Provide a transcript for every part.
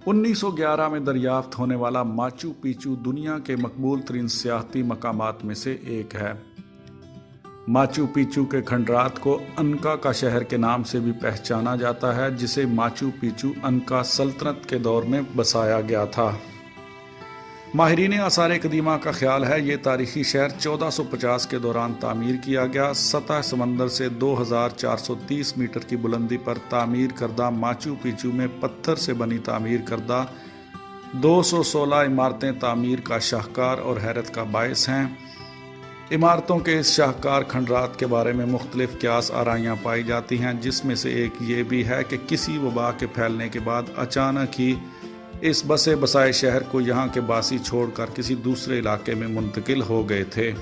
1911 में दरियाफ्त होने वाला माचू पिचू दुनिया के मकबूल तरीन सियाहती मकामात में से एक है। माचू पिचू के खंडरात को अनका का शहर के नाम से भी पहचाना जाता है, जिसे माचू पिचू अनका सल्तनत के दौर में बसाया गया था। माहिरीन आसार कदीमा का ख्याल है ये तारीखी शहर 1450 के दौरान तामीर किया गया। सतह समंदर से 2430 मीटर की बुलंदी पर तामीर करदा माचू पिचू में पत्थर से बनी तामीर करदा 216 इमारतें तामीर का शाहकार और हैरत का बायस हैं। इमारतों के इस शाहकार खंडरात के बारे में मुख्तलिफ क्यास आराइयाँ पाई जाती हैं, जिसमें से एक ये भी है कि किसी वबा के फैलने के बाद अचानक ही इस बसे बसाए शहर को यहाँ के बासी छोड़कर किसी दूसरे इलाके में मुंतकिल हो गए थे।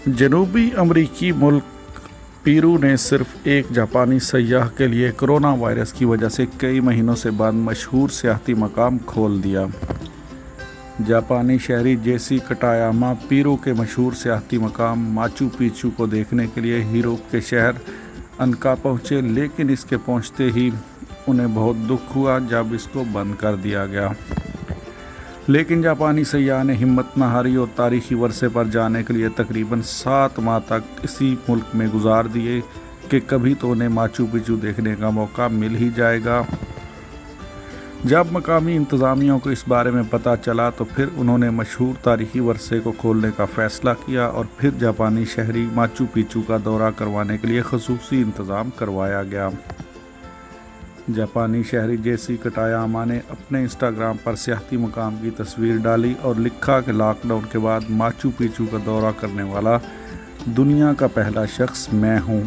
जनूबी अमरीकी मुल्क पेरू ने सिर्फ एक जापानी सयाह के लिए कोरोना वायरस की वजह से कई महीनों से बंद मशहूर सियाहती मकाम खोल दिया। जापानी शहरी जेसी कटायामा पेरू के मशहूर सियाहती मकाम माचू पिचू को देखने के लिए यूरोप के शहर अनका पहुँचे, लेकिन इसके पहुँचते ही उन्हें बहुत दुख हुआ जब इसको बंद कर दिया गया। लेकिन जापानी सयाह ने हिम्मत न हारी और तारीखी वर्षे पर जाने के लिए तकरीबन 7 माह तक इसी मुल्क में गुजार दिए कि कभी तो उन्हें माचू पिचू देखने का मौका मिल ही जाएगा। जब मकामी इंतज़ामिया को इस बारे में पता चला तो फिर उन्होंने मशहूर तारीखी वर्षे को खोलने का फ़ैसला किया और फिर जापानी शहरी माचू पिचू का दौरा करवाने के लिए ख़ुसूसी इंतज़ाम करवाया गया। जापानी शहरी जेसी कटायामा ने अपने इंस्टाग्राम पर सियाहती मकाम की तस्वीर डाली और लिखा कि लॉकडाउन के बाद माचू पिचू का दौरा करने वाला दुनिया का पहला शख्स मैं हूँ।